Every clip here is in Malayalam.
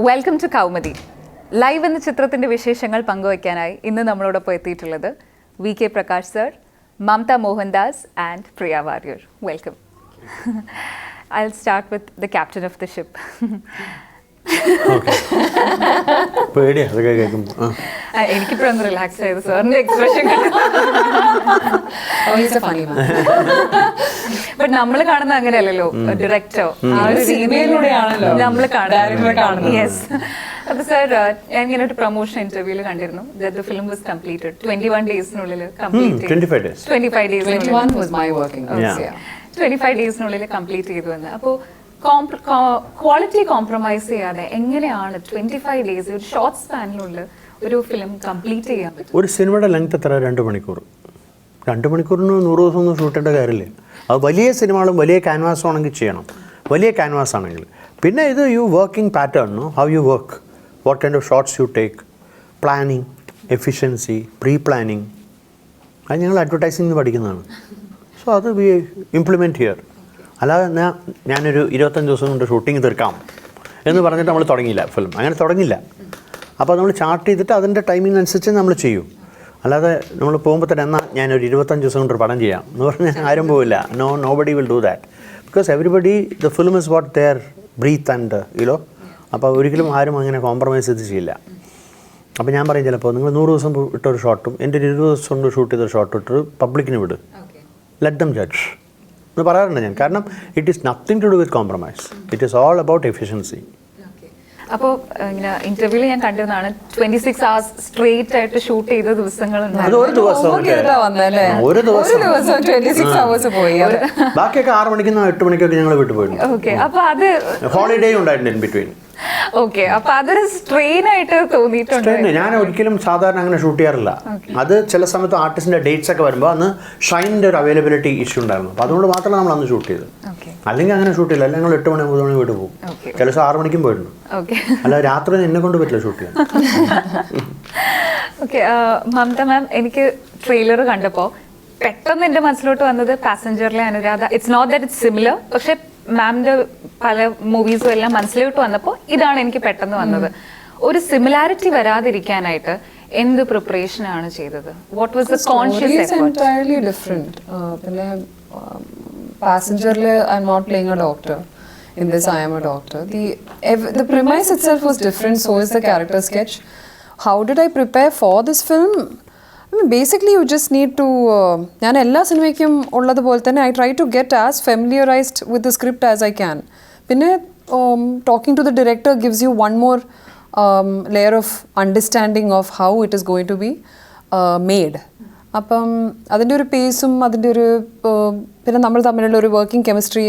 Welcome to Kaumudi. ലൈവ് എന്ന ചിത്രത്തിൻ്റെ വിശേഷങ്ങൾ പങ്കുവയ്ക്കാനായി ഇന്ന് നമ്മളോടൊപ്പം എത്തിയിട്ടുള്ളത് VK Prakash sir, Mamta Mohandas and Priya Varrier. Welcome. I'll start with the captain of the ship. എനിക്കിപ്പോഴൊന്ന് റിലാക്സ് ചെയ്തു സാറിന്റെ എക്സ്പ്രഷൻ. ബട്ട് നമ്മൾ കാണുന്ന അങ്ങനെയല്ലല്ലോ ഡയറക്ടോ, നമ്മൾ കാണുന്നത്. യെസ്. അപ്പൊ സാർ, ഞാൻ ഇങ്ങനെ ഒരു പ്രൊമോഷൻ ഇന്റർവ്യൂല് കണ്ടിരുന്നു. ദ ഫിലിം വാസ് കംപ്ലീറ്റഡ് 21 ഡേയ്സിനുള്ളിൽ കംപ്ലീറ്റ് 25 ഡേയ്സിനുള്ളിൽ കംപ്ലീറ്റ് ചെയ്തു എന്ന്. അപ്പോൾ ക്വാളിറ്റി കോംപ്രമൈസ് ചെയ്യാതെ എങ്ങനെയാണ് 25 ഡേയ്സ് ഒരു ഷോർട്ട് സ്പാനിലുള്ള ഒരു ഫിലിം കംപ്ലീറ്റ് ചെയ്യാൻ പറ്റും? ഒരു സിനിമയുടെ ലെങ്ത് എത്ര? 2 മണിക്കൂർ. 2 മണിക്കൂറിന് 100 ദിവസം ഒന്നും ഷൂട്ട് ചെയ്യേണ്ട കാര്യമില്ല. അത് വലിയ സിനിമകളും വലിയ ക്യാൻവാസും ആണെങ്കിൽ ചെയ്യണം. വലിയ ക്യാൻവാസ് ആണെങ്കിൽ പിന്നെ ഇത് working pattern, how you work, what kind of shots you take, planning, efficiency, pre planning, അത് ഞങ്ങൾ അഡ്വർടൈസിംഗ് പഠിക്കുന്നതാണ്. സോ അത് വി ഇംപ്ലിമെൻറ്റ് ഹിയർ. അല്ലാതെ ഞാനൊരു 25 ദിവസം കൊണ്ട് ഷൂട്ടിങ് തീർക്കാം എന്ന് പറഞ്ഞിട്ട് നമ്മൾ തുടങ്ങിയില്ല ഫിലിം. അങ്ങനെ തുടങ്ങില്ല. അപ്പോൾ നമ്മൾ ചാർട്ട് ചെയ്തിട്ട് അതിൻ്റെ ടൈമിനനുസരിച്ച് നമ്മൾ ചെയ്യും. അല്ലാതെ നമ്മൾ പോകുമ്പോൾ തന്നെ എന്നാൽ ഞാനൊരു 25 ദിവസം കൊണ്ട് ഒരു പടം ചെയ്യാം എന്ന് പറഞ്ഞാൽ ആരും പോവില്ല. Nobody will do that. Because everybody the film is what their breath and അപ്പോൾ ഒരിക്കലും ആരും അങ്ങനെ കോംപ്രമൈസ് ചെയ്ത് ചെയ്യില്ല. അപ്പോൾ ഞാൻ പറയും ചിലപ്പോൾ നിങ്ങൾ 100 ദിവസം ഇട്ടൊരു ഷോട്ടും എൻ്റെ ഒരു 20 ദിവസം കൊണ്ട് ഷൂട്ട് ചെയ്തൊരു ഷോട്ട് ഇട്ട് പബ്ലിക്കിന് വിട്, ലെറ്റ് ദം ജഡ്ജ് എന്ന് പറയാറുണ്ട് ഞാൻ. കാരണം it is nothing to do with compromise, it is all about efficiency. അപ്പോൾ ഇങ്ങനെ ഇന്റർവ്യൂവിൽ ഞാൻ കണ്ടതാണ് 26 hours സ്ട്രേറ്റ് ആയിട്ട് ഷൂട്ട് ചെയ്ത ദിവസങ്ങളുണ്ട്. ബാക്കിയൊക്കെ 6 മണിക്കും 8 മണിക്കൊക്കെ ഞങ്ങൾ വീട്ടിൽ പോയിരുന്നു. ഓക്കെ. അപ്പോൾ അത് ഹോളിഡേ ഉണ്ടായിട്ടുണ്ട് ഇൻ ബിറ്റ്വീൻ. ഓക്കെ. അപ്പോൾ അതൊരു സ്ട്രെയിൻ ആയിട്ട് തോന്നിയിട്ടുണ്ട്? ഞാൻ ഒരിക്കലും സാധാരണ അങ്ങനെ ഷൂട്ട് ചെയ്യാറില്ല. അത് ചില സമയത്ത് ആർട്ടിസ്റ്റിന്റെ ഡേറ്റ്സ് ഒക്കെ വരുമ്പോൾ അന്ന് ഷൈനിന്റെ ഒരു അവൈലബിലിറ്റി ഇഷ്യൂ ഉണ്ടായിരുന്നു. അപ്പോൾ അതുകൊണ്ട് മാത്രമേ നമ്മൾ അന്ന് ഷൂട്ട് ചെയ്തത്. അല്ലെങ്കിൽ അങ്ങനെ ഷൂട്ട് ചെയ്യില്ല. അല്ലെങ്കിൽ ഞങ്ങൾ 8 മണി 9 മണി വീട്ടിൽ പോകും. ചില ദിവസം 6 മണിക്കും പോയിരുന്നു. അല്ല, രാത്രി എന്നെ കൊണ്ട് പറ്റില്ല ഷൂട്ട് ചെയ്യാൻ. ഓക്കെ. മമത മാം, എനിക്ക് ട്രെയിലർ കണ്ടപ്പോൾ പെട്ടെന്ന് എൻ്റെ മനസ്സിലോട്ട് വന്നത് പാസഞ്ചറിലെ അനുരാധ. It's not that it's similar, പക്ഷെ മാമിന്റെ പല മൂവീസും എല്ലാം മനസ്സിലോട്ട് വന്നപ്പോൾ ഇതാണ് എനിക്ക് പെട്ടെന്ന് വന്നത്. ഒരു സിമിലാരിറ്റി വരാതിരിക്കാനായിട്ട് എന്ത് പ്രിപ്പറേഷൻ ആണ് ചെയ്തത്? What was the conscious effort? Entirely different. പിന്നെ പാസഞ്ചറിൽ I'm not playing a doctor. In this, I am a doctor. The premise itself was different. So is the character sketch. How did I prepare for this film? I mean, basically, you just need to. ഞാൻ എല്ലാ സിനിമയ്ക്കും ഉള്ളതുപോലെ തന്നെ I try to get as familiarized with the script as I can. പിന്നെ talking to the director gives you one more layer of understanding of how it is going to be made. അപ്പം അതിൻ്റെ ഒരു പേസും അതിൻ്റെ ഒരു പിന്നെ നമ്മൾ തമ്മിലുള്ള ഒരു working chemistry,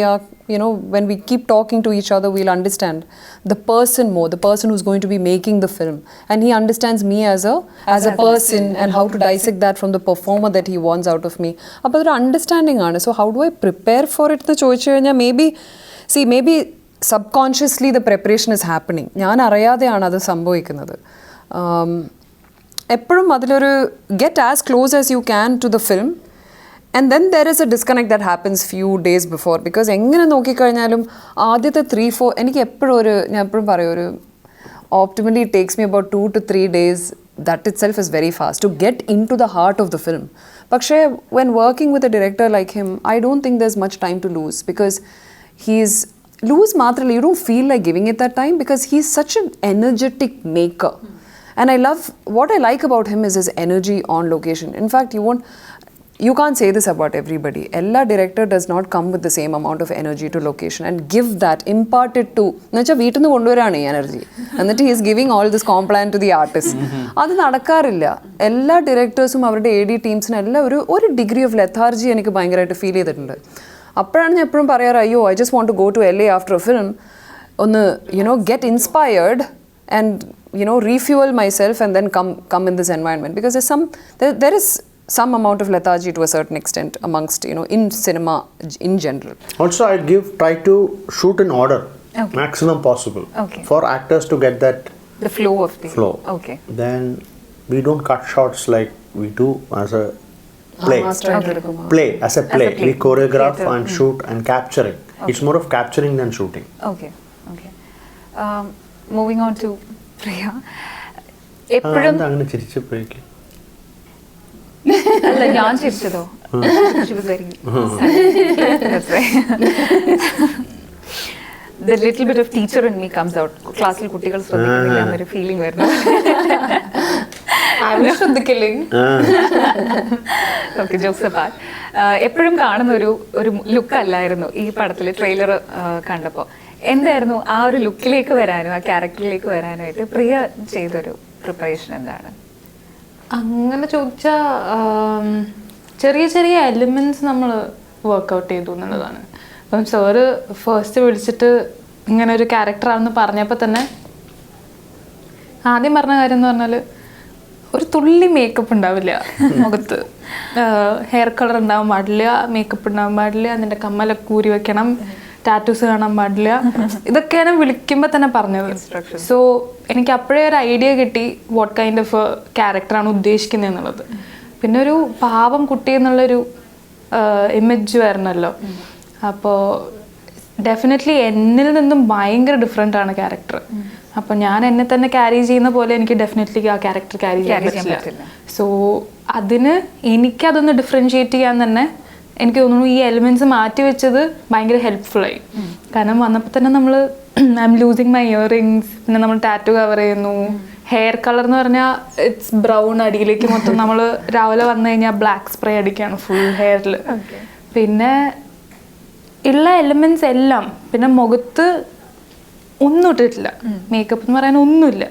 when we keep talking to each other, we'll understand the person more, the person who's going to be making the film, and he understands me as a person and how to dissect that from the performer that he wants out of me. അപ്പോൾ അതൊരു അണ്ടർസ്റ്റാൻഡിങ് ആണ്. So how do I prepare for it എന്ന് ചോദിച്ചു കഴിഞ്ഞാൽ maybe subconsciously the preparation is happening. ഞാൻ അറിയാതെയാണ് അത് സംഭവിക്കുന്നത്. എപ്പോഴും അതിലൊരു get as close as you can to the film, and then there is a disconnect that happens few days before. Because എങ്ങനെ നോക്കിക്കഴിഞ്ഞാലും ആദ്യത്തെ 3-4 എനിക്ക് എപ്പോഴും ഞാൻ എപ്പോഴും പറയും, ഒരു optimally takes me about 2 to 3 days. That itself is very fast to get into the heart of the film. പക്ഷേ when working with a director like him, I don't think there is much time to lose. Because he's loose മാത്രമല്ല, you don't feel like giving it that time, because he is such an energetic maker. And what I like about him is his energy on location. In fact, you can't say this about everybody. Every director does not come with the same amount of energy to location and give that, impart it to. എന്നുവെച്ചാൽ വീട്ടിൽ നിന്ന് കൊണ്ടുവരാണ് ഈ എനർജി, എന്നിട്ട് he is giving all this complaint to the artist. അത് നടക്കാറില്ല. എല്ലാ ഡയറക്ടേഴ്സും അവരുടെ AD ടീംസിനും എല്ലാം ഒരു ഡിഗ്രി ഓഫ് ലെഥാർജി എനിക്ക് ഭയങ്കരമായിട്ട് ഫീൽ ചെയ്തിട്ടുണ്ട്. അപ്പോഴാണ് ഞാൻ എപ്പോഴും പറയാറ്, അയ്യോ, I just want to go to LA after a film, ഒന്ന് get inspired and refuel myself and then come in this environment, because there is some amount of lethargy to a certain extent amongst in cinema in general. Also, try to shoot in order, maximum possible, for actors to get that the flow of the flow. Okay. Then we don't cut shots like we do as a play. Play as a play. We choreograph and shoot and capture it. It's more of capturing than shooting. Okay. Moving on to Priya, എപ്പോഴും അങ്ങനെ ചിരിച്ചപ്പോഴേക്കും അല്ല ഞാൻ ചിരിച്ചതോ, She was very That's right. The little bit of teacher in me comes out. ക്ലാസ്സിൽ കുട്ടികൾ ശ്രദ്ധിക്കുന്നില്ല എന്നൊരു ഫീലിംഗ് വരുന്നു. Okay, jokes apart. എപ്പോഴും കാണുന്ന ഒരു ലുക്ക് അല്ലായിരുന്നു ഈ പടത്തിൽ ട്രെയിലർ കണ്ടപ്പോൾ. എന്തായിരുന്നു ആ ഒരു ലുക്കിലേക്ക് വരാനും ആ ക്യാരക്ടറിലേക്ക് വരാനായിട്ട് പ്രിയ ചെയ്തൊരു പ്രിപ്പറേഷൻ എന്താണ്? അങ്ങനെ ചോദിച്ചാൽ ചെറിയ ചെറിയ എലിമെന്റ്സ് നമ്മൾ വർക്ക്ഔട്ട് ചെയ്തു എന്നുള്ളതാണ്. അപ്പം സാറ് ഫസ്റ്റ് വിളിച്ചിട്ട് ഇങ്ങനെ ഒരു ക്യാരക്ടറാണെന്ന് പറഞ്ഞപ്പോൾ തന്നെ ആദ്യം പറഞ്ഞ കാര്യം എന്ന് പറഞ്ഞാൽ ഒരു തുള്ളി മേക്കപ്പ് ഉണ്ടാവില്ല മുഖത്ത്, ഹെയർ കളർ ഉണ്ടാവാൻ പാടില്ല, മേക്കപ്പ് ഉണ്ടാവാൻ പാടില്ല, അതിൻ്റെ കമ്മലൊക്കെ ഊരി വെക്കണം, ടാറ്റൂസ് കാണാൻ പാടില്ല. ഇതൊക്കെയാണ് വിളിക്കുമ്പോൾ തന്നെ പറഞ്ഞത്. സോ എനിക്ക് അപ്പോഴേ ഒരു ഐഡിയ കിട്ടി വാട്ട് കൈൻഡ് ഓഫ് ക്യാരക്ടറാണ് ഉദ്ദേശിക്കുന്നത് എന്നുള്ളത്. പിന്നെ ഒരു പാവം കുട്ടി എന്നുള്ളൊരു ഇമേജ് വരണമല്ലോ. അപ്പോൾ ഡെഫിനറ്റ്ലി എന്നിൽ നിന്നും ഭയങ്കര ഡിഫറെൻ്റ് ആണ് ക്യാരക്ടർ. അപ്പോൾ ഞാൻ എന്നെ തന്നെ ക്യാരി ചെയ്യുന്ന പോലെ എനിക്ക് ഡെഫിനറ്റ്ലി ആ ക്യാരക്ടർ ക്യാരി ചെയ്യാൻ പറ്റില്ല. സോ അതിന് എനിക്കതൊന്ന് ഡിഫറൻഷിയേറ്റ് ചെയ്യാൻ തന്നെ എനിക്ക് തോന്നുന്നു ഈ എലിമെന്റ്സ് മാറ്റി വെച്ചത് ഭയങ്കര ഹെൽപ്ഫുള്ളായി. കാരണം വന്നപ്പോൾ തന്നെ നമ്മൾ I M losing my earrings, പിന്നെ നമ്മൾ ടാറ്റു കവർ ചെയ്യുന്നു. ഹെയർ കളർ എന്ന് പറഞ്ഞാൽ ഇറ്റ്സ് ബ്രൗൺ, അടിയിലേക്ക് മൊത്തം നമ്മൾ രാവിലെ വന്നു കഴിഞ്ഞാൽ ബ്ലാക്ക് സ്പ്രേ അടിക്കുകയാണ് ഫുൾ ഹെയറിൽ. പിന്നെ ഉള്ള എലിമെന്റ്സ് എല്ലാം, പിന്നെ മുഖത്ത് ഒന്നും ഇട്ടിട്ടില്ല, മേക്കപ്പ് എന്ന് പറയാൻ ഒന്നുമില്ല.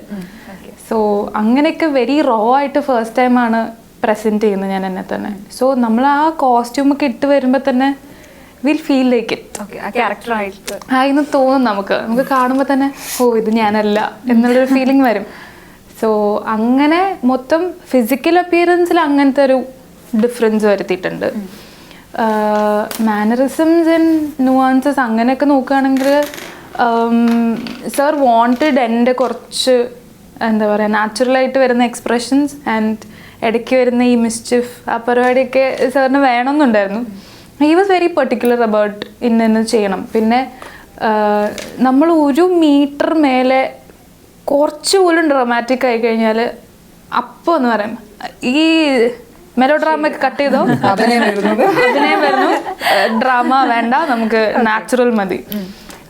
സോ അങ്ങനെയൊക്കെ വെരി റോ ആയിട്ട് ഫസ്റ്റ് ടൈമാണ് പ്രസൻറ്റ് ചെയ്യുന്നത് ഞാൻ എന്നെ തന്നെ. സോ നമ്മൾ ആ കോസ്റ്റ്യൂമൊക്കെ ഇട്ട് വരുമ്പോൾ തന്നെ വിൽ ഫീൽ ലൈക്ക് ഇറ്റ് ആ ക്യാരക്ടറായിട്ട് ആയിന്ന് തോന്നും. നമുക്ക് കാണുമ്പോൾ തന്നെ ഓ ഇത് ഞാനല്ല എന്നുള്ളൊരു ഫീലിംഗ് വരും. സോ അങ്ങനെ മൊത്തം ഫിസിക്കൽ അപ്പിയറൻസിൽ അങ്ങനത്തെ ഒരു ഡിഫറൻസ് വരുത്തിയിട്ടുണ്ട്. മാനറിസംസ് ആൻഡ് നുവാൻസസ് അങ്ങനെയൊക്കെ നോക്കുകയാണെങ്കിൽ സർ വാണ്ടഡ് എൻ്റെ കുറച്ച് എന്താ പറയുക നാച്ചുറലായിട്ട് വരുന്ന എക്സ്പ്രഷൻസ് ആൻഡ് ഇടയ്ക്ക് വരുന്ന ഈ മിസ്ചിഫ് ആ പരിപാടിയൊക്കെ സാറിന് വേണമെന്നുണ്ടായിരുന്നു. He was very particular about ഇന്നത് ചെയ്യണം. പിന്നെ നമ്മൾ 1 മീറ്റർ മേലെ കുറച്ച് പോലും ഡ്രാമാറ്റിക് ആയി കഴിഞ്ഞാൽ അപ്പോൾ എന്ന് പറയാം ഈ മെലോ ഡ്രാമ ഒക്കെ കട്ട് ചെയ്തോ, അഭിനയം വരുന്നു, ഡ്രാമ വേണ്ട, നമുക്ക് നാച്ചുറൽ മതി.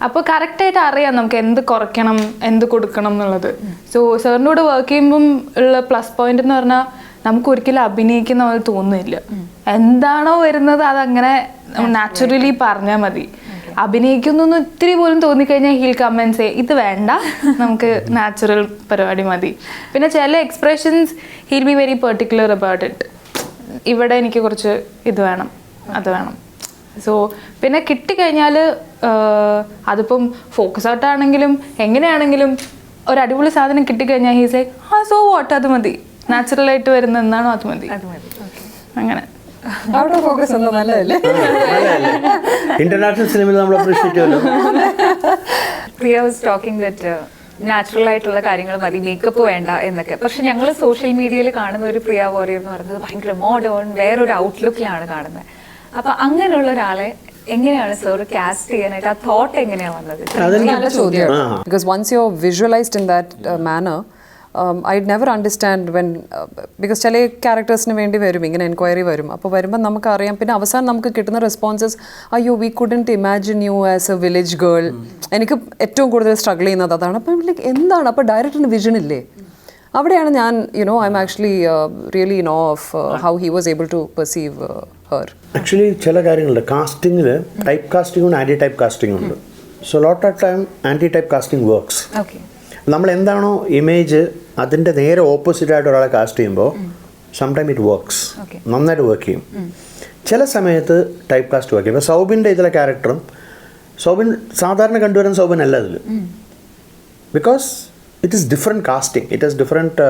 അപ്പോൾ കറക്റ്റായിട്ട് അറിയാം നമുക്ക് എന്ത് കുറയ്ക്കണം എന്ത് കൊടുക്കണം എന്നുള്ളത്. സോ സാറിൻ്റെ കൂടെ വർക്ക് ചെയ്യുമ്പം ഉള്ള പ്ലസ് പോയിന്റ് എന്ന് പറഞ്ഞാൽ നമുക്ക് ഒരിക്കലും അഭിനയിക്കുന്ന പോലെ തോന്നുന്നില്ല. എന്താണോ വരുന്നത് അതങ്ങനെ നാച്ചുറലി പറഞ്ഞാൽ മതി. അഭിനയിക്കുന്നൊന്നും ഇത്തിരി പോലും തോന്നിക്കഴിഞ്ഞാൽ ഹീൽ കമൻസ് ഇത് വേണ്ട, നമുക്ക് നാച്ചുറൽ പരിപാടി മതി. പിന്നെ ചില expressions he'll be very particular about it. ഇവിടെ എനിക്ക് കുറച്ച് ഇത് വേണം, അത് വേണം. സോ പിന്നെ കിട്ടിക്കഴിഞ്ഞാൽ അതിപ്പം ഫോക്കസ് ഔട്ടാണെങ്കിലും എങ്ങനെയാണെങ്കിലും ഒരു അടിപൊളി സാധനം കിട്ടിക്കഴിഞ്ഞാൽ ഹീസ് ലൈക്ക് സോ വാട്ട്, അത് മതി, നാച്ചുറലായിട്ട് വരുന്ന എന്താണോ അത് മതി. അങ്ങനെ ഇന്റർനാഷണൽ സിനിമയിൽ നമ്മൾ അപ്രീഷിയേറ്റ് ചെയ്യുമല്ലോ. പ്രിയ വാസ് ടോക്കിംഗ് ദറ്റ് നാച്ചുറൽ ആയിട്ടുള്ള കാര്യങ്ങൾ മതി, മേക്കപ്പ് വേണ്ട എന്നൊക്കെ. പക്ഷെ ഞങ്ങൾ സോഷ്യൽ മീഡിയയിൽ കാണുന്ന ഒരു പ്രിയ വാരിയർ എന്ന് പറയുന്നത് ഭയങ്കര മോഡേൺ, വേറൊരു ഔട്ട്ലുക്കിലാണ് കാണുന്നത്. അപ്പൊ അങ്ങനെയുള്ള ഒരാളെ എങ്ങനെയാണ് സർ കാസ്റ്റ് ചെയ്യാനായിട്ട് ആ തോട്ട് എങ്ങനെയാണ് വന്നത്? നല്ല ചോദ്യമാണ്. Because once you visualized in that manner I'd never understand when because ചില ക്യാരക്ടേഴ്സിന് വേണ്ടി വരും ഇങ്ങനെ എൻക്വയറി വരും. അപ്പോൾ വരുമ്പോൾ നമുക്കറിയാം. പിന്നെ അവസാനം നമുക്ക് കിട്ടുന്ന റെസ്പോൺസസ് അയ്യോ we couldn't imagine you as a village girl. എനിക്ക് ഏറ്റവും കൂടുതൽ സ്ട്രഗിൾ ചെയ്യുന്നത് അതാണ്. അപ്പം ലൈക്ക് എന്താണ് അപ്പോൾ ഡയറക്ടറിന് വിഷൻ ഇല്ലേ? അവിടെയാണ് ഞാൻ I'm actually really know of how he was able to perceive her. Actually ചില കാര്യങ്ങളുണ്ട് കാസ്റ്റിങ്ങിൽ. ടൈപ്പ് കാസ്റ്റിംഗ് ഉണ്ട്, ആൻറ്റി ടൈപ്പ് കാസ്റ്റിംഗ് ഉണ്ട്. So lot of time anti type casting works. നമ്മൾ എന്താണോ ഇമേജ് അതിൻ്റെ നേരെ ഓപ്പോസിറ്റായിട്ട് ഒരാളെ കാസ്റ്റ് ചെയ്യുമ്പോൾ സംടൈം ഇറ്റ് വർക്ക്സ്, നന്നായിട്ട് വർക്ക് ചെയ്യും. ചില സമയത്ത് ടൈപ്പ് കാസ്റ്റ് വർക്ക് ചെയ്യും. ഇപ്പോൾ സൗബിൻ്റെ ഇതിലെ ക്യാരക്ടറും സൗബിൻ സാധാരണ കണ്ടുവരുന്ന സൗബിൻ അല്ല ഇതിൽ. Because it is different casting, it is different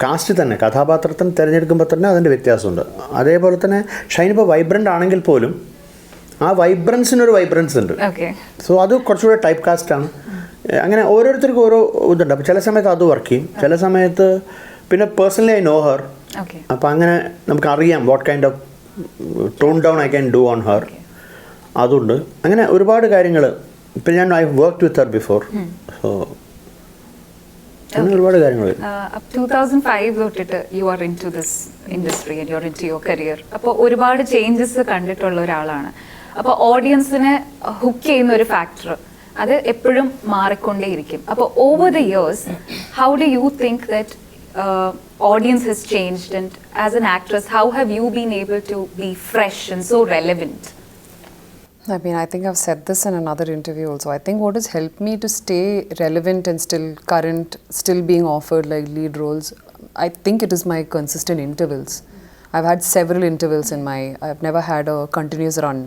cast തന്നെ. കഥാപാത്രത്തിന് തിരഞ്ഞെടുക്കുമ്പോൾ തന്നെ അതിൻ്റെ വ്യത്യാസമുണ്ട്. അതേപോലെ തന്നെ ഷൈൻ ഇപ്പോൾ വൈബ്രൻ്റ് ആണെങ്കിൽ പോലും ആ വൈബ്രൻസിനൊരു വൈബ്രൻസ് ഉണ്ട്. സോ അത് കുറച്ചുകൂടെ ടൈപ്പ് കാസ്റ്റാണ്. അങ്ങനെ ഓരോരുത്തർക്കും ഓരോ ഇതുണ്ട്. അപ്പോൾ ചില സമയത്ത് അത് വർക്ക് ചെയ്യും, ചില സമയത്ത് പിന്നെ പേഴ്സണലി ഐ നോ ഹർ. അപ്പോൾ അങ്ങനെ നമുക്കറിയാം what kind of tone down I can do on her. അതുണ്ട് അങ്ങനെ ഒരുപാട് കാര്യങ്ങൾ. ഇപ്പം ഞാൻ I worked with her before. So അങ്ങനെ ഒരുപാട് കാര്യങ്ങൾ. 2005 തൊട്ടിട്ട് you are into this industry and you are into your career. അപ്പോൾ ഒരുപാട് ചേഞ്ചസ് കണ്ടിട്ടുള്ള ഒരാളാണ്. അപ്പോൾ ഓഡിയൻസിനെ ഹുക്ക് ചെയ്യുന്ന ഒരു ഫാക്ടർ അത് എപ്പോഴും മാറിക്കൊണ്ടേയിരിക്കും. അപ്പോൾ over the years how do you think that audience has changed, and as an actress how have you been able to be fresh and so relevant? I mean, I think I've said this in another interview also. I think what has helped me to stay relevant and still current, still being offered like lead roles, I think it is my consistent intervals. I've had several intervals in my, I've never had a continuous run.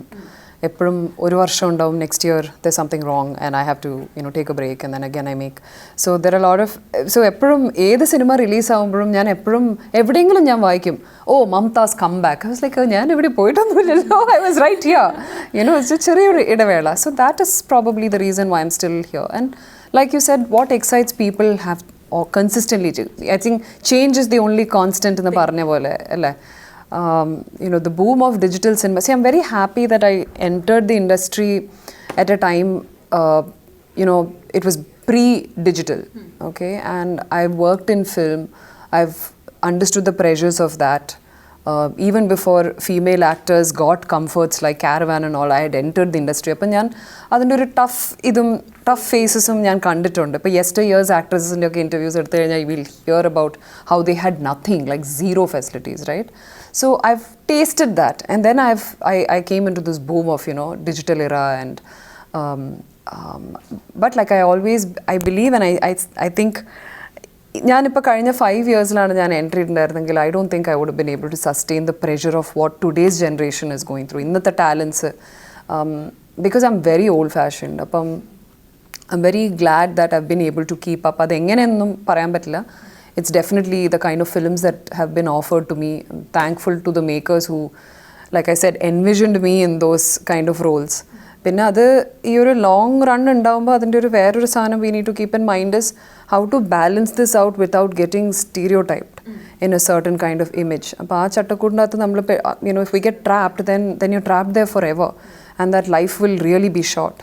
എപ്പോഴും ഒരു വർഷം ഉണ്ടാവും, next year there something wrong and I have to take a break and then again I make. So there are lot of, so എപ്പോഴും ഏത് സിനിമ റിലീസ് ആകുമ്പോഴും ഞാൻ എപ്പോഴും എവിടെയെങ്കിലും ഞാൻ വായിക്കും, oh Mamta's come back. I was like, ഞാൻ എവിടെ പോയിട്ടൊന്നുമില്ലല്ലോ, ഐ വാസ് റൈറ്റ് ഹിയർ. ചെറിയൊരു ഇടവേള. So that is probably the reason why I'm still here. And like you said, what excites people have consistently, I think change is the only constant എന്ന് പറഞ്ഞ പോലെ അല്ലേ. The boom of digital cinema. See, I'm very happy that I entered the industry at a time, it was pre-digital, okay? And I worked in film. I've understood the pressures of that. Even before female actors got comforts like Caravan and all, I had entered the industry. അപ്പം ഞാൻ അതിൻ്റെ ഒരു ടഫ് ഫേസസും ഞാൻ കണ്ടിട്ടുണ്ട്. ഇപ്പോൾ yesteryear's actresസിൻ്റെ ഒക്കെ ഇൻ്റർവ്യൂസ് എടുത്തു കഴിഞ്ഞാൽ you will hear about how they had nothing, like zero facilities, right? So I've tasted that, and then I came into this boom of digital era, and but like I believe, and I think ഞാനിപ്പോൾ കഴിഞ്ഞ 5 yearsലാണ് ഞാൻ എൻട്രി ചെയ്തിട്ടുണ്ടായിരുന്നെങ്കിൽ I don't think I would been able to sustain the pressure of what today's generation is going through, ഇന്നത്തെ talents, because I'm very old fashioned. അപ്പം I'm very glad that I been able to keep up. അതെങ്ങനെയൊന്നും പറയാൻ പറ്റില്ല. It's definitely the kind of films that have been offered to me. I'm thankful to the makers who, like I said, envisioned me in those kind of roles. പിന്നെ അത് ഈ ഒരു ലോങ് റൺ ഉണ്ടാകുമ്പോൾ അതിൻ്റെ ഒരു വേറൊരു സാധനം we need to keep in mind is how to balance this out without getting stereotyped in a certain kind of image. അപ്പോൾ ആ ചട്ടക്കൂടിനകത്ത് നമ്മൾ if we get trapped then you're trapped there forever, and that life will really be short.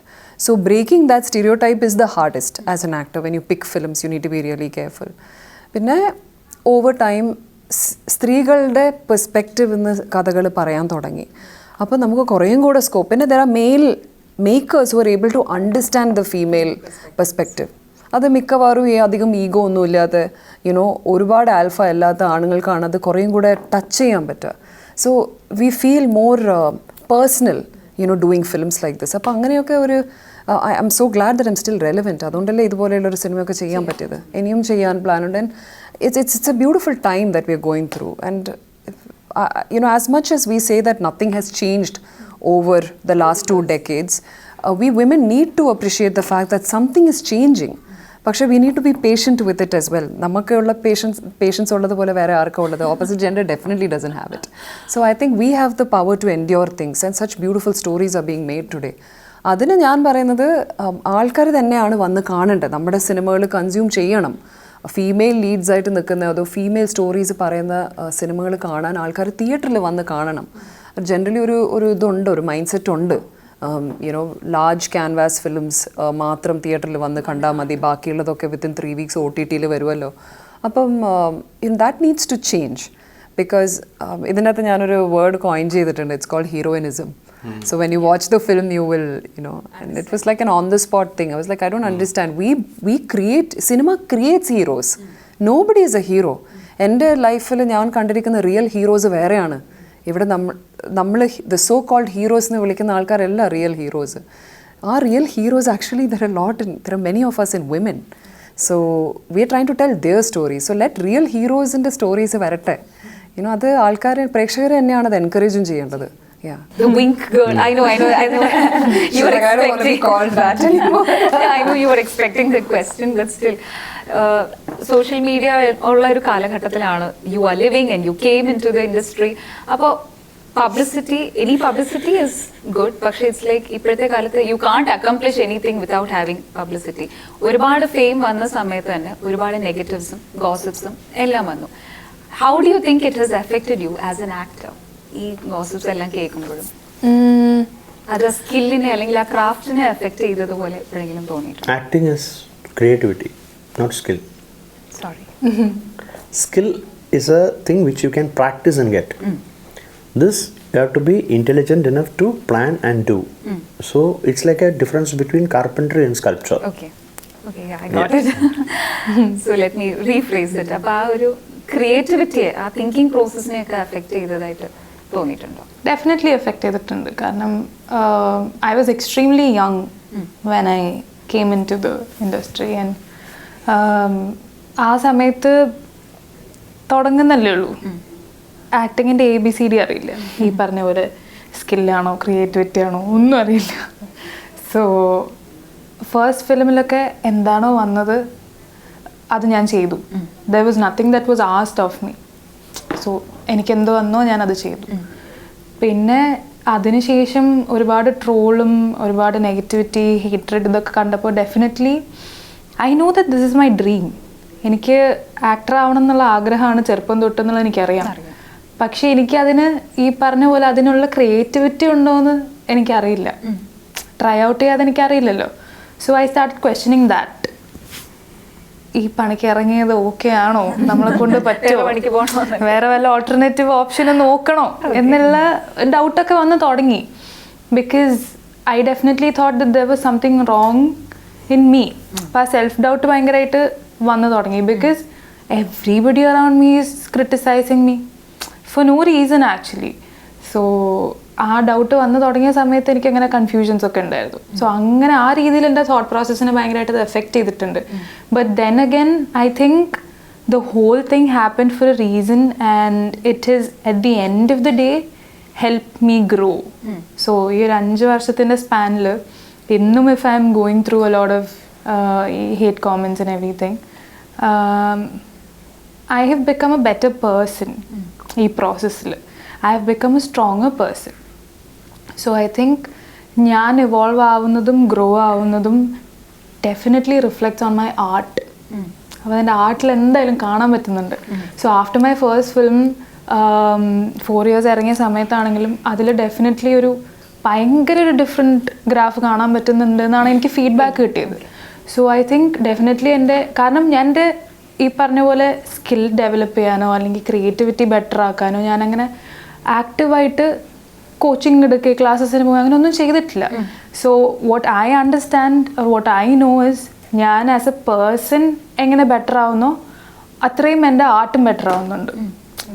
So breaking that stereotype is the hardest as an actor. When you pick films, you need to be really careful. പിന്നെ ഓവർ ടൈം സ്ത്രീകളുടെ പെർസ്പെക്റ്റീവ് എന്ന് കഥകൾ പറയാൻ തുടങ്ങി. അപ്പോൾ നമുക്ക് കുറേയും കൂടെ സ്കോപ്പ്. പിന്നെ there are male makers who are able to understand the female perspective. അത് മിക്കവാറും അധികം ഈഗോ ഒന്നും ഇല്ലാതെ ഒരുപാട് ആൽഫ അല്ലാത്ത ആണുങ്ങൾക്കാണ് അത് കുറേയും കൂടെ ടച്ച് ചെയ്യാൻ പറ്റുക. So we feel more personal doing films like this. അപ്പോൾ അങ്ങനെയൊക്കെ ഒരു I am so glad that I'm still relevant. അതുകൊണ്ടല്ലേ ഇതുപോലെയുള്ളൊരു സിനിമയൊക്കെ ചെയ്യാൻ പറ്റിയത്. ഇനിയും ചെയ്യാൻ പ്ലാനുണ്ട്. And it's a beautiful time that we are going through. And as much as we say that nothing has changed over the last 2 decades, we women need to appreciate the fact that something is changing. പക്ഷേ we need to be patient with it as well. നമുക്കുള്ള പേഷ്യൻസ് ഉള്ളതുപോലെ വേറെ ആർക്കും ഉള്ളത്. Opposite gender definitely doesn't have it. So I think we have the power to endure things, and such beautiful stories are being made today. അതിന് ഞാൻ പറയുന്നത് ആൾക്കാർ തന്നെയാണ് വന്ന് കാണേണ്ടത്. നമ്മുടെ സിനിമകൾ കൺസ്യൂം ചെയ്യണം. ഫീമെയിൽ ലീഡ്സ് ആയിട്ട് നിൽക്കുന്ന അതോ ഫീമെയിൽ സ്റ്റോറീസ് പറയുന്ന സിനിമകൾ കാണാൻ ആൾക്കാർ തിയേറ്ററിൽ വന്ന് കാണണം. ജനറലി ഒരു ഇതുണ്ട്, ഒരു മൈൻഡ് സെറ്റ് ഉണ്ട്. ലാർജ് ക്യാൻവാസ് ഫിലിംസ് മാത്രം തിയേറ്ററിൽ വന്ന് കണ്ടാൽ മതി, ബാക്കിയുള്ളതൊക്കെ വിത്തിൻ 3 weeks OTT വരുമല്ലോ. അപ്പം that needs to change. Because ഇതിനകത്ത് ഞാനൊരു വേർഡ് കോയിൻ ചെയ്തിട്ടുണ്ട്. It's called heroinism. So when you watch the film, you will, and it was like an on-the-spot thing. I was like, I don't understand. We create, cinema creates heroes. Nobody is a hero. എൻ്റെ ലൈഫിൽ ഞാൻ കണ്ടിരിക്കുന്ന റിയൽ ഹീറോസ് വേറെയാണ്. ഇവിടെ നമ്മൾ ദ സോ കോൾഡ് ഹീറോസ് എന്ന് വിളിക്കുന്ന ആൾക്കാരല്ല റിയൽ ഹീറോസ്. ആ real heroes actually there are many of us in women. So we are trying to tell their stories. So let real heroes in the stories വരട്ടെ. അത് ആൾക്കാരെ, പ്രേക്ഷകരെ തന്നെയാണ് അത് എൻകറേജും ചെയ്യേണ്ടത്. Yeah. The wink girl. I know. You were expecting. I don't want to be called that anymore. I know you were expecting the question, but still, social media ഉള്ള ഒരു കാലഘട്ടത്തിലാണ് you are living, and you came into the industry. അപ്പോൾ any publicity is good, പക്ഷേ it's like ഇപ്പോഴത്തെ കാലത്ത് you can't accomplish anything without having publicity. ഒരുപാട് ഫെയിം വന്ന സമയത്ത് തന്നെ ഒരുപാട് നെഗറ്റീവ്സും ഗോസിപ്സും എല്ലാം വന്നു. How do you think it has affected you as an actor? ഈ ഗോസിപ്സ് എല്ലാം കേൾക്കുമ്പോഴും അത് സ്കില്ലിനെ അല്ലെങ്കിൽ ആ ക്രാഫ്റ്റിനെ എഫക്ട് ചെയ്തതുപോലെ എപ്പോഴെങ്കിലും തോന്നിയിട്ടുണ്ട്? Acting is creativity, not skill. Sorry. Skill is a thing which you can practice and get. This, you have to be intelligent enough to plan and do. So it's like a difference between carpentry and sculpture. Okay. Okay, yeah, I got it. So let me rephrase it. അപ്പോൾ ആ ഒരു ക്രിയേറ്റിവിറ്റിയെ ആ തിങ്കിങ് പ്രോസസ്സിനെയൊക്കെ അഫക്റ്റ് ചെയ്തതായിട്ട് തോന്നിയിട്ടുണ്ടോ? ഡെഫിനറ്റ്ലി എഫക്റ്റ് ചെയ്തിട്ടുണ്ട്. കാരണം I was extremely young when I came into the industry. And ആ സമയത്ത് തുടങ്ങുന്നല്ലേ ഉള്ളൂ. ആക്ടിങ്ങിൻ്റെ ABCD അറിയില്ല. ഈ പറഞ്ഞ പോലെ സ്കില്ലാണോ ക്രിയേറ്റിവിറ്റി ആണോ ഒന്നും അറിയില്ല. സോ ഫസ്റ്റ് ഫിലിമിലൊക്കെ എന്താണോ വന്നത് അത് ഞാൻ ചെയ്തു. There was nothing that was asked of me. So എനിക്കെന്തോ വന്നോ ഞാനത് ചെയ്തു. പിന്നെ അതിനുശേഷം ഒരുപാട് ട്രോളും ഒരുപാട് നെഗറ്റിവിറ്റി, ഹേറ്റ്രഡ് ഇതൊക്കെ കണ്ടപ്പോൾ definitely I know that this is my dream. എനിക്ക് ആക്ടർ ആവണം എന്നുള്ള ആഗ്രഹമാണ് ചെറുപ്പം തൊട്ടെന്നുള്ളത് എനിക്കറിയാം. പക്ഷേ എനിക്കതിന് ഈ പറഞ്ഞ പോലെ അതിനുള്ള ക്രിയേറ്റിവിറ്റി ഉണ്ടോ എന്ന് എനിക്കറിയില്ല. ട്രൈ ഔട്ട് ചെയ്യാതെ എനിക്കറിയില്ലല്ലോ. So I start questioning that. ഈ പണിക്ക് ഇറങ്ങിയത് ഓക്കെ ആണോ, നമ്മളെ കൊണ്ട് പറ്റുമോ, വേറെ വല്ല ഓൾട്ടർനേറ്റീവ് ഓപ്ഷന് നോക്കണോ എന്നുള്ള ഡൗട്ടൊക്കെ വന്ന് തുടങ്ങി. Because I definitely thought that there was something wrong in me. അപ്പോൾ ആ സെൽഫ് ഡൗട്ട് ഭയങ്കരമായിട്ട് വന്നു തുടങ്ങി. Because everybody around me is criticizing me for no reason actually. So ആ ഡൗട്ട് വന്നു തുടങ്ങിയ സമയത്ത് എനിക്ക് അങ്ങനെ കൺഫ്യൂഷൻസ് ഒക്കെ ഉണ്ടായിരുന്നു. സോ അങ്ങനെ ആ രീതിയിൽ എൻ്റെ തോട്ട് പ്രോസസ്സിനെ ഭയങ്കരമായിട്ട് അത് എഫക്റ്റ് ചെയ്തിട്ടുണ്ട്. But then again I think the whole thing happen for a reason and it is at the end of the day help me grow. So ഈ ഒരു 5 വർഷത്തിൻ്റെ സ്പാനിൽ ഇന്നും if I'm going through a lot of hate comments and everything, I have become a better person ഈ പ്രോസസ്സിൽ. I have become a stronger person. So I think ഞാൻ ഇവോൾവ് ആവുന്നതും ഗ്രോ ആവുന്നതും definitely reflects on my art. അപ്പോൾ എൻ്റെ ആർട്ടിൽ എന്തായാലും കാണാൻ പറ്റുന്നുണ്ട്. So after my first film 4 years ഇറങ്ങിയ സമയത്താണെങ്കിലും അതിൽ ഡെഫിനറ്റ്ലി ഒരു ഭയങ്കര ഒരു ഡിഫറെൻറ്റ് ഗ്രാഫ് കാണാൻ പറ്റുന്നുണ്ട് എന്നാണ് എനിക്ക് ഫീഡ്ബാക്ക് കിട്ടിയത്. സോ ഐ തിങ്ക് ഡെഫിനറ്റ്ലി കാരണം ഞാൻ എൻ്റെ ഈ പറഞ്ഞ പോലെ സ്കിൽ ഡെവലപ്പ് ചെയ്യാനോ അല്ലെങ്കിൽ ക്രിയേറ്റിവിറ്റി ബെറ്റർ ആക്കാനോ ഞാനങ്ങനെ ആക്റ്റീവായിട്ട് കോച്ചിങ് എടുക്കുക, ക്ലാസ്സസിന് പോകുക, അങ്ങനെ ഒന്നും ചെയ്തിട്ടില്ല. So what I understand what I know is ഞാൻ ആസ് എ പേഴ്സൺ എങ്ങനെ ബെറ്റർ ആവുന്നോ അത്രയും എൻ്റെ ആർട്ടും ബെറ്റർ ആവുന്നുണ്ട്.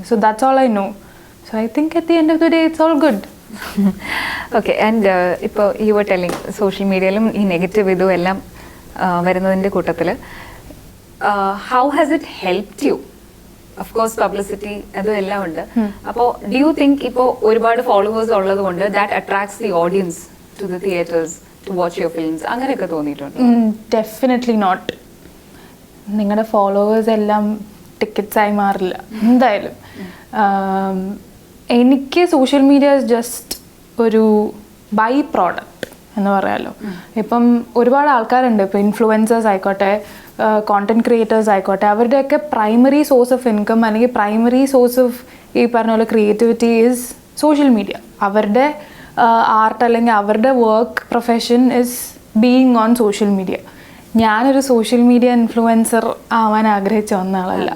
So that's all I know. So I think at the end of the day it's all good. Okay. And ഇപ്പോൾ യു വർ ടെല്ലിങ് സോഷ്യൽ മീഡിയയിലും ഈ നെഗറ്റീവ് ഇതും എല്ലാം വരുന്നതിൻ്റെ കൂട്ടത്തിൽ how has it helped U? Of course publicity അതും എല്ലാം ഉണ്ട്. അപ്പോൾ ഡു യു തിങ്ക് ഇപ്പോൾ ഒരുപാട് ഫോളോവേഴ്സ് ഉള്ളത് കൊണ്ട് that attracts the audience to the theaters to watch your films, അങ്ങനെയൊക്കെ തോന്നിയിട്ടുണ്ട്? Definitely not. നിങ്ങളുടെ ഫോളോവേഴ്സ് എല്ലാം ടിക്കറ്റ്സായി മാറില്ല എന്തായാലും. എനിക്ക് സോഷ്യൽ മീഡിയ ജസ്റ്റ് ഒരു ബൈ പ്രോഡക്റ്റ് എന്ന് പറയാമല്ലോ. ഇപ്പം ഒരുപാട് ആൾക്കാരുണ്ട്, ഇപ്പോൾ ഇൻഫ്ലുവൻസേഴ്സ് ആയിക്കോട്ടെ, കോണ്ടന്റ് ക്രിയേറ്റേഴ്സ് ആയിക്കോട്ടെ, അവരുടെയൊക്കെ പ്രൈമറി സോഴ്സ് ഓഫ് ഇൻകം അല്ലെങ്കിൽ പ്രൈമറി സോഴ്സ് ഓഫ് ഈ പറഞ്ഞ പോലെ ക്രിയേറ്റിവിറ്റി ഈസ് സോഷ്യൽ മീഡിയ. അവരുടെ ആർട്ട് അല്ലെങ്കിൽ അവരുടെ work profession is being on social media. ഞാനൊരു സോഷ്യൽ മീഡിയ ഇൻഫ്ലുവൻസർ ആവാൻ ആഗ്രഹിച്ച ഒന്നാളല്ല.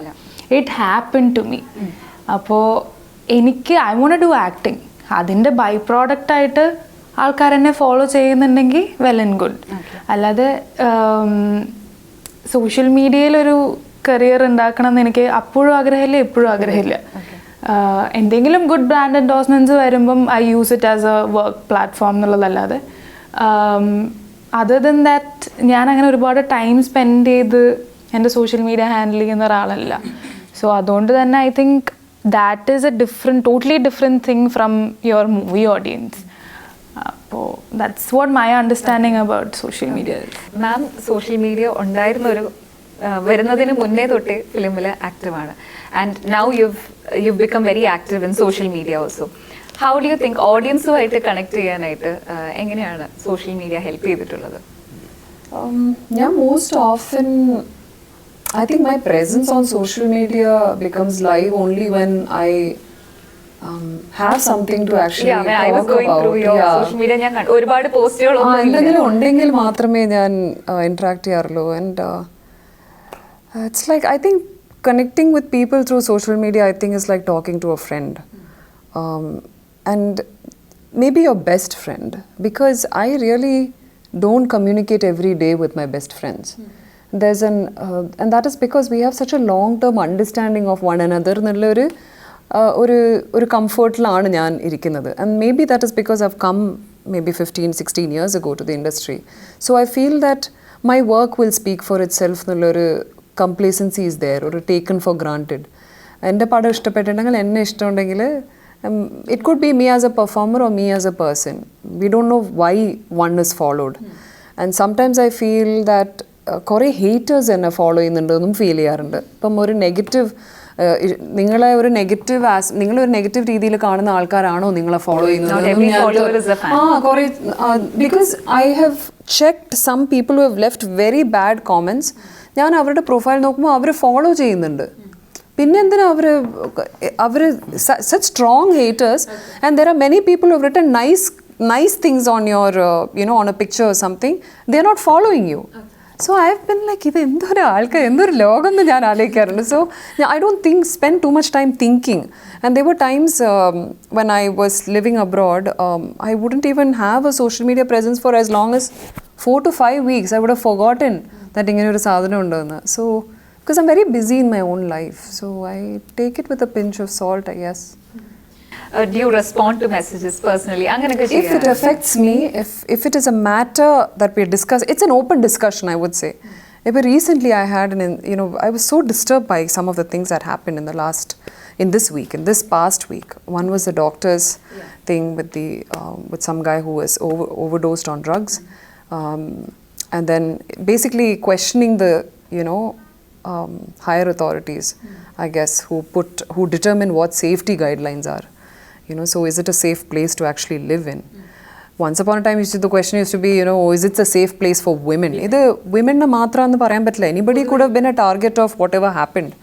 It happen to me. അപ്പോൾ എനിക്ക് ഐ വോണ്ട് ഡു ആക്ടിങ്. അതിൻ്റെ ബൈ പ്രോഡക്റ്റായിട്ട് ആൾക്കാർ എന്നെ ഫോളോ ചെയ്യുന്നുണ്ടെങ്കിൽ വെൽ ആൻഡ് ഗുഡ്. അല്ലാതെ സോഷ്യൽ മീഡിയയിലൊരു കരിയർ ഉണ്ടാക്കണം എന്ന് എനിക്ക് അപ്പോഴും ആഗ്രഹമില്ല, എപ്പോഴും ആഗ്രഹമില്ല. എന്തെങ്കിലും ഗുഡ് ബ്രാൻഡ് എൻഡോഴ്സ്മെൻറ്റ്സ് വരുമ്പം I use it as A work platform എന്നുള്ളതല്ലാതെ അതർ ദൻ ദാറ്റ് ഞാൻ അങ്ങനെ ഒരുപാട് ടൈം സ്പെൻഡ് ചെയ്ത് എൻ്റെ സോഷ്യൽ മീഡിയ ഹാൻഡിൽ ചെയ്യുന്ന ഒരാളല്ല. സോ അതുകൊണ്ട് തന്നെ I think that is a totally different thing from your movie audience. അപ്പോൾ that's what my understanding about social media. Ma'am social media ഉണ്ടായിരുന്നൊരു വരുന്നതിന് മുന്നേ തൊട്ടേ ഫിലിമിൽ ആക്റ്റീവാണ്. And now you become very active in social media also. How do you think ഓഡിയൻസുമായിട്ട് കണക്ട് ചെയ്യാനായിട്ട് എങ്ങനെയാണ് സോഷ്യൽ മീഡിയ ഹെൽപ്പ് ചെയ്തിട്ടുള്ളത്? ഞാൻ most often I think my presence on social media becomes live only when I have something to actually Yeah, I was talk going about. through your social media. ഞാൻ കണ്ടു ഒരുപാട് പോസ്റ്റുകൾ എന്തെങ്കിലും ഉണ്ടെങ്കിൽ മാത്രമേ ഞാൻ interact ചെയ്യാറുള്ളൂ. And it's like, I think connecting with people through social media, I think is like talking to a friend. And maybe your best friend, because I really don't communicate every day with my best friends. There's and that is because we have such a long-term understanding of one another. ഒരു കംഫർട്ടിലാണ് ഞാൻ ഇരിക്കുന്നത്. And maybe that is because I've come maybe 15-16 years ago to the industry. So I feel that my work will speak for itself എന്നുള്ളൊരു complacency is there, or taken for granted. എൻ്റെ പടം ഇഷ്ടപ്പെട്ടിട്ടുണ്ടെങ്കിൽ എന്നെ ഇഷ്ടമുണ്ടെങ്കിൽ it could be me as a performer or me as a person. We don't know why one is followed. And sometimes I feel that കുറേ haters എന്നെ ഫോളോ ചെയ്യുന്നുണ്ടെന്നും ഫീൽ ചെയ്യാറുണ്ട്. ഇപ്പം ഒരു നെഗറ്റീവ് നിങ്ങളൊരു നെഗറ്റീവ് രീതിയിൽ കാണുന്ന ആൾക്കാരാണോ നിങ്ങളെ ഫോളോ ചെയ്യുന്നത്? കുറേ because I have checked some people who have left very bad comments. ഞാൻ അവരുടെ പ്രൊഫൈൽ നോക്കുമ്പോൾ അവർ ഫോളോ ചെയ്യുന്നുണ്ട്. പിന്നെ എന്തിനാ അവർ such strong haters, and there are many people who have written nice things on your on a picture or something. They are not following you. So I have been like, ഇത് എന്തൊരു ആൾക്കാർ, എന്തൊരു ലോകം എന്ന് ഞാൻ ആലോചിക്കാറുണ്ട്. So I don't spend too much time thinking. And there were times when I was living abroad, I wouldn't even have a social media presence for as long as 4 to 5 weeks. I would have forgotten that ഇങ്ങനെ ഒരു സാധനം ഉണ്ടെന്ന്. So because I'm very busy in my own life, so I take it with a pinch of salt, I guess. Do you respond to messages personally? If it affects me, if it is a matter that we discuss, it's an open discussion, I would say. But recently I had I was so disturbed by some of the things that happened in this past week. One was the doctor's thing with some guy who was overdosed on drugs, and then basically questioning the higher authorities, I guess, who determine what safety guidelines are. So is it a safe place to actually live in? Once upon a time, the question used to be, is it a safe place for women? This women na matra ennu parayan pattilla. Anybody could have been a target of whatever happened.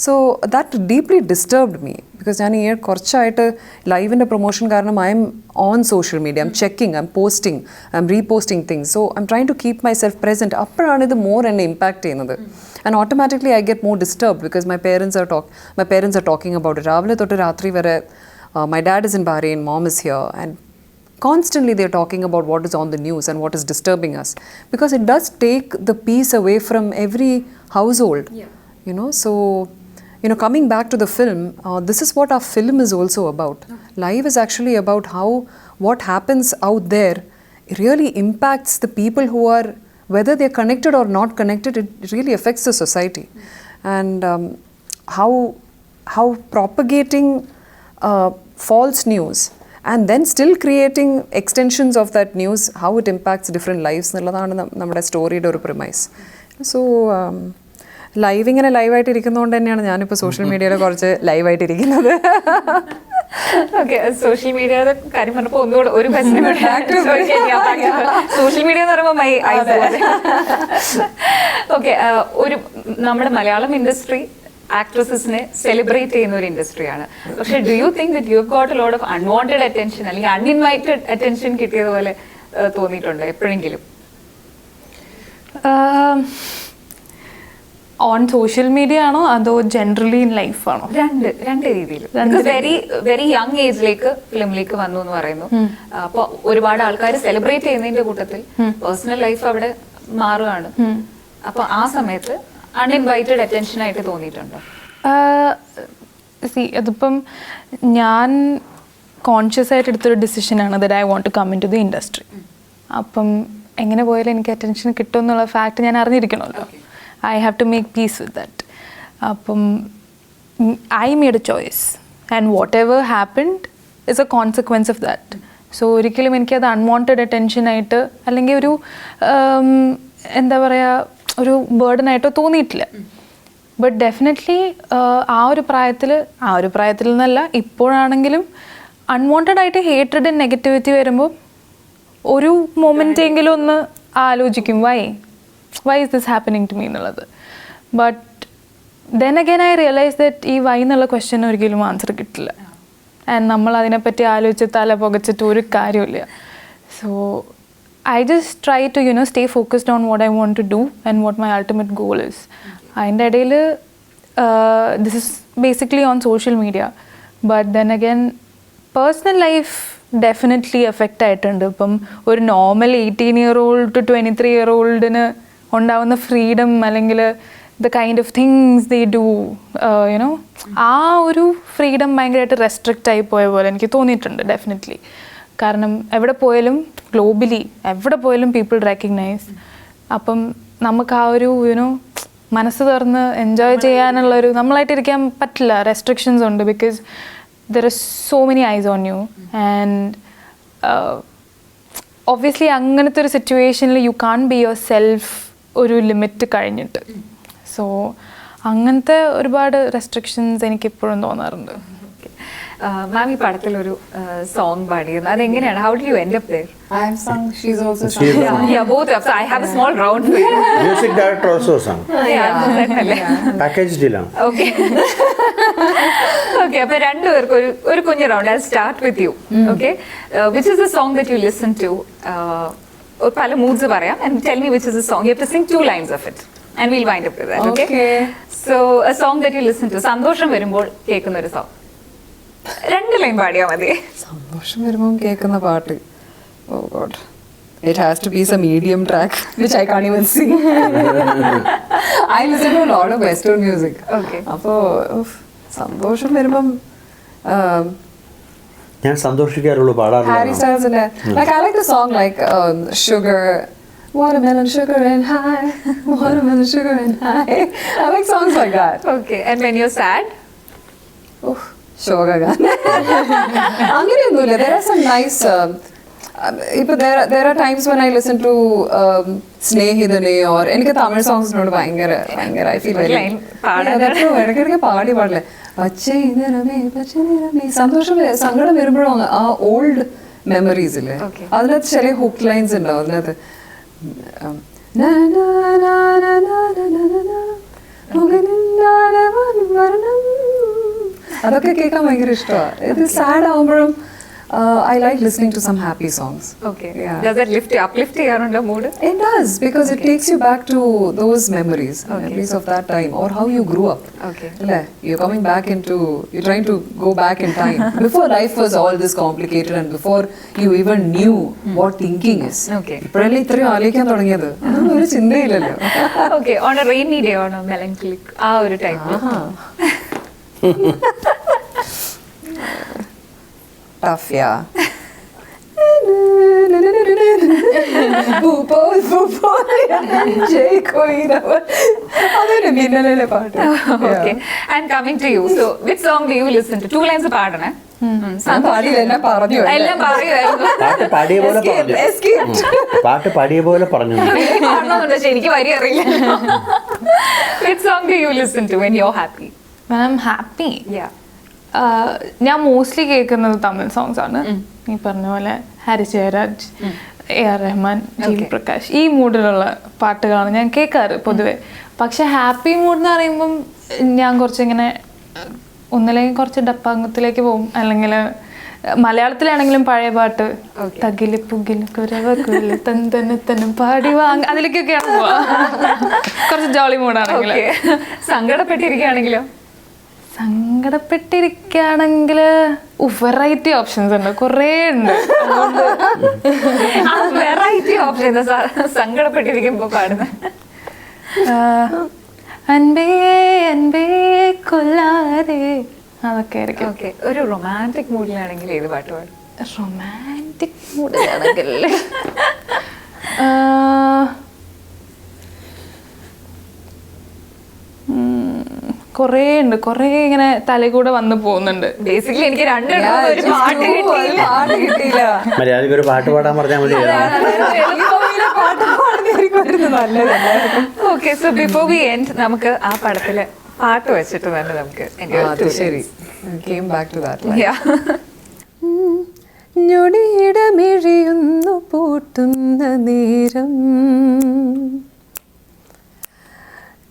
So that deeply disturbed me, because ഞാൻ ഈ കുറച്ചായിട്ട് ലൈവിൻ്റെ പ്രൊമോഷൻ കാരണം I'm on social media, I'm checking, I'm posting, I'm reposting things. So I'm trying to keep myself present. അപ്പോഴാണ് ഇത് മോർ എന്നെ ഇമ്പാക്ട് ചെയ്യുന്നത്. And automatically I get more disturbed because my parents are talking about it. രാവിലെ തൊട്ട് രാത്രി വരെ my dad is in Bahrain, mom is here, and constantly they are talking about what is on the news and what is disturbing us, because it does take the peace away from every household. So coming back to the film, this is what our film is also about. Live is actually about how what happens out there really impacts the people who are, whether they are connected or not connected, it really affects the society. And how propagating false news and then still creating extensions of that news, how it impacts different lives എന്നുള്ളതാണ് നമ്മുടെ സ്റ്റോറിയുടെ ഒരു പ്രിമൈസ്. സോ ഇങ്ങനെ ലൈവായിട്ട് ഇരിക്കുന്നതുകൊണ്ട് തന്നെയാണ് ഞാനിപ്പോൾ സോഷ്യൽ മീഡിയയിൽ കുറച്ച് ലൈവായിട്ടിരിക്കുന്നത്. ഓക്കെ, സോഷ്യൽ മീഡിയയുടെ കാര്യം പറഞ്ഞപ്പോൾ ഒന്നുകൂടെ ഒരു സോഷ്യൽ മീഡിയ എന്ന് പറയുമ്പോൾ മൈ ഓക്കെ, നമ്മുടെ മലയാളം ഇൻഡസ്ട്രി ആക്ട്രസസിനെ സെലിബ്രേറ്റ് ചെയ്യുന്ന ഒരു ഇൻഡസ്ട്രിയാണ്. പക്ഷെ do you think that you have got A lot of unwanted attention അല്ലെങ്കിൽ അൺഇൻവൈറ്റഡ് അറ്റൻഷൻ കിട്ടിയതുപോലെ തോന്നിയിട്ടുണ്ടോ എപ്പോഴെങ്കിലും? ഓൺ സോഷ്യൽ മീഡിയ ആണോ അതോ ജനറലി ഇൻ ലൈഫ് ആണോ? രണ്ട് രീതിയിൽ. വെരി വെരി യങ് ഏജിലേക്ക് ഫിലിമിലേക്ക് വന്നു എന്ന് പറയുന്നു. അപ്പോൾ ഒരുപാട് ആൾക്കാർ സെലിബ്രേറ്റ് ചെയ്യുന്നതിന്റെ കൂട്ടത്തിൽ പേഴ്സണൽ ലൈഫ് അവിടെ മാറുകയാണ്. അപ്പൊ ആ സമയത്ത് അൺഇൻവൈറ്റഡ് അറ്റൻഷൻ ആയിട്ട് തോന്നിയിട്ടുണ്ടോ? അതിപ്പം ഞാൻ കോൺഷ്യസ് ആയിട്ട് എടുത്തൊരു ഡിസിഷനാണ് that I want to come into the industry. അപ്പം എങ്ങനെ പോയാലും എനിക്ക് അറ്റൻഷൻ കിട്ടും എന്നുള്ള ഫാക്ട് ഞാൻ അറിഞ്ഞിരിക്കണമല്ലോ. I have to make peace with that. അപ്പം I made a choice and whatever happened is a consequence of that. So ഒരിക്കലും എനിക്കത് അൺവാണ്ടഡ് അറ്റൻഷനായിട്ട് അല്ലെങ്കിൽ ഒരു എന്താ പറയുക ഒരു ബേർഡനായിട്ടോ തോന്നിയിട്ടില്ല. ബട്ട് ഡെഫിനറ്റ്ലി ആ ഒരു പ്രായത്തിൽ നിന്നല്ല ഇപ്പോഴാണെങ്കിലും അൺവാണ്ടഡ് ആയിട്ട് ഹേറ്റഡ് ആൻഡ് നെഗറ്റിവിറ്റി വരുമ്പോൾ ഒരു മൊമെൻ്റ് എങ്കിലും ഒന്ന് ആലോചിക്കും why is this happening to me എന്നുള്ളത്. But then again I realise that ഈ വൈ എന്നുള്ള ക്വസ്റ്റ്യൻ ഒരിക്കലും ആൻസർ കിട്ടില്ല. ആൻഡ് നമ്മൾ അതിനെപ്പറ്റി ആലോചിച്ച് തല പുകച്ചിട്ട് ഒരു കാര്യമില്ല. So I just try to, stay focused on what I want to do and what my ultimate goal is. അതിൻ്റെ ഇടയിൽ this is basically on social media. But then again, personal life definitely affect ആയിട്ടുണ്ട്. ഇപ്പം ഒരു നോർമൽ 18-year-old to 23-year-oldന് ഉണ്ടാവുന്ന ഫ്രീഡം അല്ലെങ്കിൽ the kind of things they do, ആ ഒരു ഫ്രീഡം ഭയങ്കരമായിട്ട് റെസ്ട്രിക്റ്റ് ആയി പോയ പോലെ എനിക്ക് തോന്നിയിട്ടുണ്ട് ഡെഫിനറ്റ്ലി. കാരണം എവിടെ പോയാലും ഗ്ലോബലി എവിടെ പോയാലും പീപ്പിൾ റെക്കഗ്നൈസ്. അപ്പം നമുക്ക് ആ ഒരു മനസ്സ് തുറന്ന് എൻജോയ് ചെയ്യാനുള്ളൊരു നമ്മളായിട്ടിരിക്കാൻ പറ്റില്ല, റെസ്ട്രിക്ഷൻസ് ഉണ്ട്. Because there are so many eyes on you and obviously അങ്ങനത്തെ ഒരു സിറ്റുവേഷനിൽ you can't be yourself ഒരു ലിമിറ്റ് കഴിഞ്ഞിട്ട്. സോ അങ്ങനത്തെ ഒരുപാട് റെസ്ട്രിക്ഷൻസ് എനിക്കിപ്പോഴും തോന്നാറുണ്ട്. മാം ഈ പടത്തിലൊരു സോങ് പാടിയിരുന്നു, അതെങ്ങനെയാണ്? How did you end up there? I have sung, she's also sung. She's sung. Yeah, both of us. I have a small round for you. Music director also sang. Yeah. Package deal ആണ്. Okay. Okay, അപ്പോൾ രണ്ടുപേർക്കും ഒരു കുഞ്ഞു round. I'll start with you. Okay. Which is the song that you listen to? പല moods പറയാം and tell me which is the song. You have to sing 2 lines of it and we'll wind up with that. Okay. So a song that you listen to. സന്തോഷം വരുമ്പോൾ കേൾക്കുന്ന ഒരു സോങ്. 2 ലൈൻ പാടിയാൽ മതി. സന്തോഷം വരുമ്പോൾ കേൾക്കുന്ന പാട്ട്, oh god, it has to be some EDM track which I can't even sing. I listen to a lot of western music. Okay. അപ്പോൾ സന്തോഷം വരുമ്പം ഞാൻ സന്തോഷിക്കാറുള്ളൂ, Harry പാടാറുള്ളൂ. Styles in it. Like I like the song like Sugar, Watermelon Sugar and High, Watermelon Sugar and High. I like songs like that. Okay. And when you're sad? ശോകഗാനം അങ്ങനെയൊന്നുമില്ല. There are some nice ഇപ്പൊ there are times when I listen to സ്നേഹിതനെ or എനിക്ക് തമിഴ് സോങ്സിനോട് ഭയങ്കര I feel very ഇടയ്ക്കിടയ്ക്ക് പാടില്ലേ പച്ചനിറമേ പച്ചനിറമേ സന്തോഷം സങ്കടം വരുമ്പോഴും ആ ഓൾഡ് മെമ്മറീസ് ഇല്ലേ, അതിനകത്ത് ചില ഹുക്ക് ലൈൻസ് ഉണ്ടാവും അതിനകത്ത്. അതൊക്കെ കേൾക്കാൻ ഭയങ്കര ഇഷ്ടമാണ്. ഇത് sad ആവുമ്പോഴും I like listening to some happy songs. Okay. Yeah. Does that uplift ചെയ്യാറുണ്ടോ mood? It does, because it takes you back to those memories, memories of that time or how you grew up. Okay. You're coming back into, you're trying to go back in time before life was all this complicated and before you even knew what thinking is. Okay. ഇപ്പോഴല്ലേ ഇത്രയും ആലോചിക്കാൻ തുടങ്ങിയത്, അതൊന്നും ഒരു ചിന്തയില്ലല്ലോ. Okay, on a rainy day, on a melancholic ആ ഒരു ടൈം. Tough, yeah. അതൊരു മിന്നലിലെ പാട്ട്. Okay. And coming to you, so which song do you listen to? 2 lines പാടണേ. പാടിയില്ല, എല്ലാം പറഞ്ഞു. എല്ലാം പറയുമായിരുന്നു. പാട്ട് പാടിയ പോലെ പറഞ്ഞു. പാട്ട് പാടിയ പോലെ പറഞ്ഞു. പാടണമെന്നുണ്ട്, പക്ഷെ എനിക്ക് വരി അറിയില്ല. Which song do you listen to when you're happy? When I'm happy? Yeah. ഞാൻ മോസ്റ്റ്ലി കേൾക്കുന്നത് തമിഴ് സോങ്സ് ആണ്. ഈ പറഞ്ഞ പോലെ ഹരി ജയരാജ്, AR റഹ്മാൻ, K പ്രകാശ്, ഈ മൂഡിലുള്ള പാട്ടുകളാണ് ഞാൻ കേൾക്കാറ് പൊതുവെ. പക്ഷെ ഹാപ്പി മൂഡ് എന്ന് പറയുമ്പം ഞാൻ കുറച്ചിങ്ങനെ ഒന്നില്ലെങ്കിൽ കുറച്ച് ഡപ്പാങ്കത്തിലേക്ക് പോകും, അല്ലെങ്കിൽ മലയാളത്തിലാണെങ്കിലും പഴയ പാട്ട് തകില് പുകില് കുരവ തന്തനും പാടി അതിലേക്കൊക്കെയാണ് പോവാ. കുറച്ച് ജോളി മൂഡാണെങ്കിൽ. സങ്കടപ്പെട്ടിരിക്കുകയാണെങ്കിലോ? സങ്കടപ്പെട്ടിരിക്കുകയാണെങ്കിൽ വെറൈറ്റി ഓപ്ഷൻസ് ഉണ്ട്, കുറേ ഉണ്ട്. വെറൈറ്റി ഓപ്ഷൻ സങ്കടപ്പെട്ടിരിക്കുമ്പോ പാടുന്നത് അൻപേ അൻപേ കൊല്ലാതെ, അതൊക്കെ ആയിരിക്കും. ഓക്കെ. ഒരു റൊമാൻറ്റിക് മൂഡിലാണെങ്കിൽ ഏത് പാട്ട് പാടും? റൊമാൻറ്റിക് മൂഡിലാണെങ്കിൽ കുറേ ഉണ്ട്, കുറേ ഇങ്ങനെ തലകൂടെ വന്ന് പോകുന്നുണ്ട്. ബേസിക്കലി എനിക്ക് ഒരു പാട്ട് കിട്ടിയില്ല. മര്യാദയ്ക്ക് ഒരു പാട്ട് പാടാൻ പറഞ്ഞാൽ മതി. Okay. So before we end നമുക്ക് ആ പടത്തിലെ പാട്ട് വെച്ചിട്ട് തന്നെ നമുക്ക് ശരി. Came back to that. ഞൊടിയിടമിഴിയുന്നു പൂട്ടുന്ന നേരം,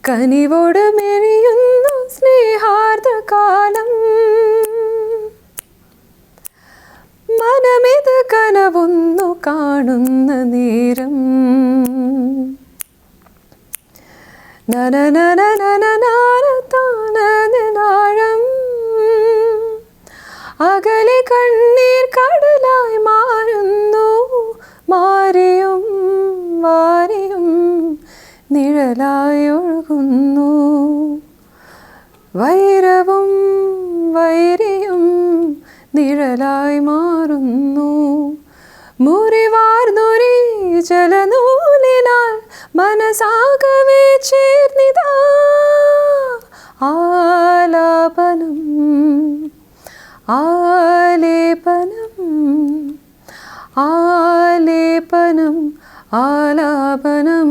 കനിവോട് മെഴിയുന്നു സ്നേഹാർദ്ര കാലം, കനവൊന്നു കാണുന്ന നേരം നനനനനനനനതാനനാഴം അകലെ കണ്ണീർ കടലായി മാറുന്നു മാറിയും വാരിയും നിഴലായി ഒഴുകുന്നു വൈരവും വൈരിയും നിഴലായി മാറുന്നു മുറിവാർന്നൊരി ജലനൂലിനാൽ മനസാകവേ ചേർന്നിതാ ആലാപനം ആലേപനം ആലേപനം ആലാപനം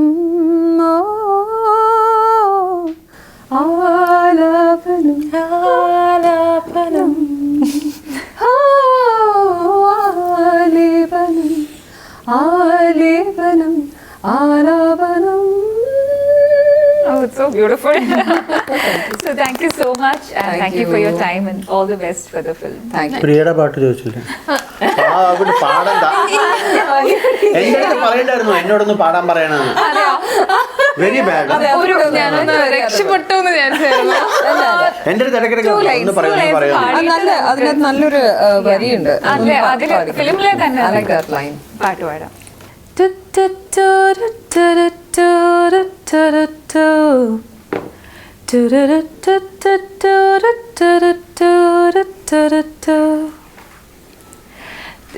ആലാപനം ആലാപനം ആലേപനം ആലേപനം ആലാപനം. Oh, it's so beautiful. So thank you so much and thank you for your time and all the best for the film. Thank you. പ്രിയയുടെ പാട്ട് ചോദിച്ചില്ലേ? അവിടെ പാടണ്ട. എൻ്റെ അടുത്ത് പറയണ്ടായിരുന്നു എന്നോടൊന്ന് പാടാൻ പറയണമെന്ന്. Very bad. ഞാനൊന്ന് രക്ഷപ്പെട്ടു എന്ന് വിചാരിച്ചായിരുന്നു. എൻ്റെ അടുത്ത് ഇടയ്ക്കിടയ്ക്ക് ഒന്ന് പറയാം. അതിനകത്ത് നല്ലൊരു വരിയുണ്ട്. അതെ, അതില് ഫിലിമിലെ തന്നെ I like that line. പാട്ട് പാടാം.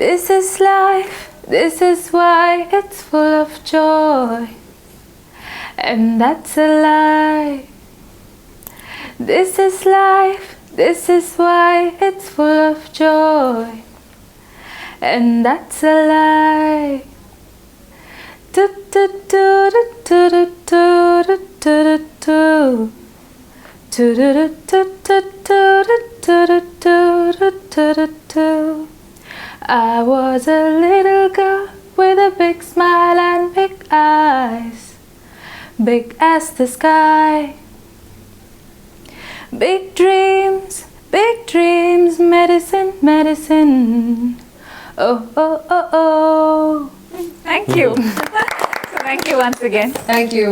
This is life, this is why it's full of joy, and that's a lie. This is life, this is why it's full of joy, and that's a lie. I was a little girl with a big smile and big eyes, big as the sky. Big dreams, medicine, medicine. Oh, oh, oh, oh. Thank you. So thank you once again. Thank you.